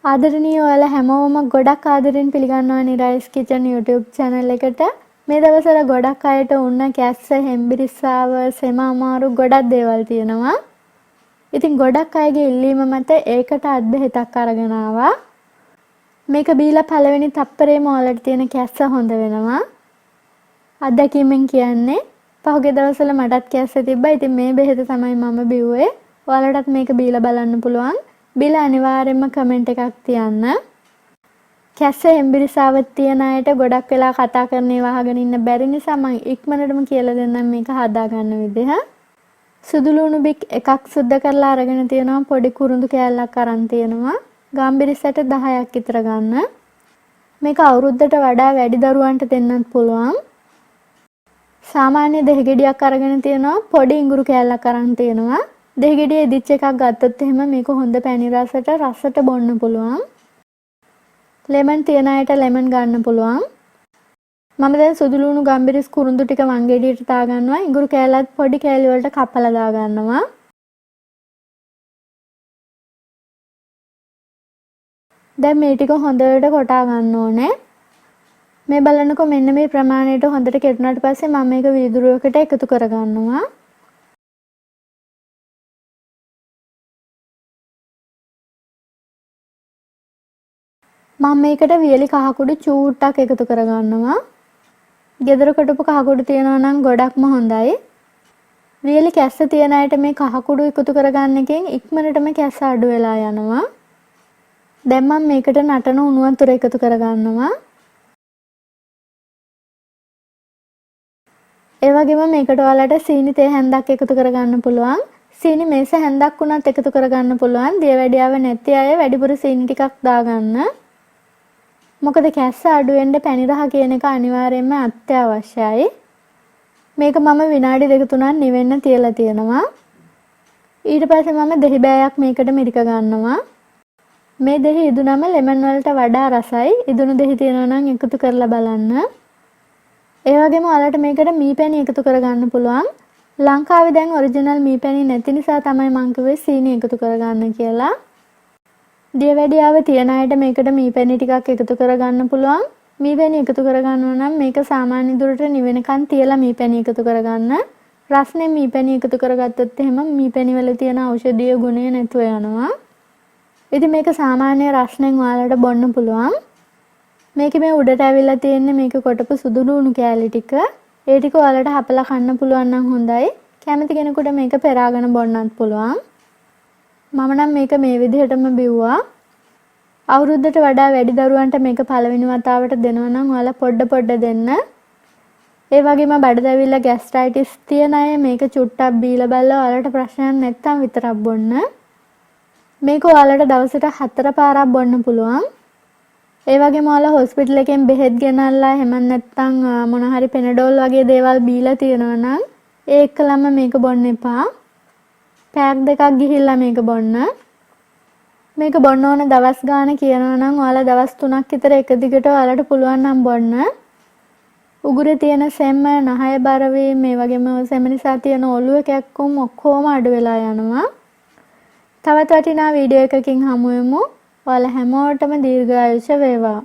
ආදරණීය ඔයාලා හැමෝම ගොඩක් ආදරෙන් පිළිගන්නවා නිරයිස් කිචන් YouTube channel එකට. මේ දවස්වල ගොඩක් අයට උන්න කැස්ස, හෙම්බිරිස්සාව, සෙම අමාරු ගොඩක් දේවල් තියෙනවා. ඉතින් ගොඩක් අයගේ ඉල්ලීම මත ඒකට අත්බෙහෙතක් අරගෙන ආවා. මේක බීලා පළවෙනි තප්පරේම ඔයාලට තියෙන කැස්ස හොඳ වෙනවා. අත්දැකීමෙන් කියන්නේ පහුගිය දවස්වල මටත් කැස්ස තිබ්බා. ඉතින් මේ බෙහෙත තමයි මම බිව්වේ. ඔයාලටත් මේක බීලා බලන්න පුළුවන්. බීලා අනිවාර්යයෙන්ම කමෙන්ට් එකක් තියන්න. කැස්ස හෙම්බිරිසාවත් තියන අයට ගොඩක් වෙලා කතා කරන ඒවා අහගෙන ඉන්න බැරි නිසා මම ඉක්මනටම කියලා දෙන්නම් මේක හදා ගන්න විදිහ. සුදු ලුණු බික් එකක් සුද්ධ කරලා අරගෙන තියෙනවා. පොඩි කුරුඳු කෑල්ලක් අරන් තියෙනවා. ගාම්බිරිසට 10ක් විතර ගන්න. මේක අවුරුද්දට වඩා වැඩි දරුවන්ට දෙන්නත් පුළුවන්. සාමාන්‍ය දෙහිගෙඩියක් අරගෙන තියෙනවා. පොඩි ඉඟුරු කෑල්ලක් අරන් තියෙනවා. දෙහිගෙඩිය ඉදිච්ච එකක් ගත්තොත් එහෙම මේක හොඳ පැණි රසට බොන්න පුළුවන්. ලෙමන් තියන අයට ලෙමන් ගන්න පුළුවන්. මම දැන් සුදු ලුණු ගම්බිරිස් කුරුඳු ටික වංගෙඩියට දා ගන්නවා. ඉඟුරු කෑල්ලත් පොඩි කෑලි වලට කපලා දා ගන්නවා. දැන් මේ ටික හොඳට කොටා ගන්න ඕනේ. මේ බලන්නකො මෙන්න මේ ප්‍රමාණයට හොඳට කෙටුණාට පස්සේ මම මේක වීදුරුවකට එකතු කර ගන්නවා. මම මේකට වියලි කහකුඩු චූට්ටක් එකතු කර ගන්නවා. ගෙදර කොටපු කහකුඩු තියනවා නම් ගොඩක්ම හොඳයි. වියලි කැස්ස තියන අයට මේ කහකුඩු එකතු කරගන්න එකෙන් ඉක්මනටම කැස්ස අඩු වෙලා යනවා. දැන් මම මේකට නටන උණු වතුර එකතු කර ගන්නවා. ඒ වගේම මේකට ඔයාලට සීනි තේ හැන්දක් එකතු කර ගන්න පුළුවන්. සීනි මේස හැන්දක් උනත් එකතු කර ගන්න පුළුවන්. දියවැඩියාව නැති අය වැඩිපුර සීනි ටිකක් දාගන්න. මොකද කැස්ස අඩු වෙන්න පැණි රහ කියන එක අනිවාර්යයෙන්ම අත්‍යවශ්‍යයි. මේක මම විනාඩි 2-3ක් නිවෙන්න තියලා තියෙනවා. ඊට පස්සේ මම දෙහි බෑයක් මේකට මිරික ගන්නවා. මේ දෙහි ඉදුනම ලෙමන් වලට වඩා රසයි. ඉදුණු දෙහි තියෙනවා නම් එකතු කරලා බලන්න. ඒ වගේම ඔයාලට මේකට මී පැණි එකතු කරගන්න පුළුවන්. ලංකාවේ දැන් ඔරිජිනල් මී පැණි නැති නිසා තමයි මං කිව්වේ සීනි එකතු කරගන්න කියලා. දියවැඩියාව තියන අයට මේකට මී පැණි ටිකක් එකතු කරගන්න පුළුවන්. මී පැණි එකතු කරගන්නවා නම් මේක සාමාන්‍ය දුරට නිවෙනකන් තියලා මී පැණි එකතු කරගන්න. රස්නේ මී පැණි එකතු කරගත්තොත් එහෙම මී පැණි වල තියෙන ඖෂධීය ගුණය නැතුව යනවා. ඉතින් මේක සාමාන්‍ය රස්නෙන් ඔයාලට බොන්න පුළුවන්. මේකේ මේ උඩට ඇවිල්ලා තියෙන්නේ මේක කොටපු සුදු ලුණු කෑලි ටික. ඒ ටික ඔයාලට හපලා කන්න පුළුවන් නම් හොඳයි. කැමති කෙනෙකුට මේක පෙරාගෙන බොන්නත් පුළුවන්. මම නම් මේක මේ විදිහටම බිව්වා. අවුරුද්දට වඩා වැඩි දරුවන්ට මේක පළවෙනි වතාවට දෙනවා නම් ඔයාලා පොඩ දෙන්න. ඒ වගේම බඩදැවිල්ල ગેස්ට්‍රයිටිස් තියෙන අය මේක චුට්ටක් බීලා බලලා ඔයාලට ප්‍රශ්නයක් නැත්තම් විතරක් බොන්න. මේක ඔයාලට දවසට 4 පාරක් බොන්න පුළුවන්. ඒ වගේම ඔයාලා හොස්පිටල් එකෙන් බෙහෙත් ගෙනල්ලා එහෙම නැත්තම් මොන හරි පෙනඩෝල් වගේ දේවල් බීලා තියෙනවා නම් ඒ එක්කලම මේක බොන්න එපා. පැයක් දෙකක් ගිහිල්ලා මේක බොන්න. මේක බොන්න ඕන දවස් ගාන කියනවා නම් ඔයාලා දවස් 3ක් විතර එක දිගට ඔයාලට පුළුවන් නම් බොන්න. උගුරේ තියෙන සෙම, නහය බර වීම, මේ වගේම සෙම නිසා තියෙන ඔළුව කැක්කුම් ඔක්කොම අඩු වෙලා යනවා. තවත් වටිනා වීඩියෝ එකකින් හමු වෙමු. ඔයාලා හැමෝටම දීර්ඝායුෂ වේවා.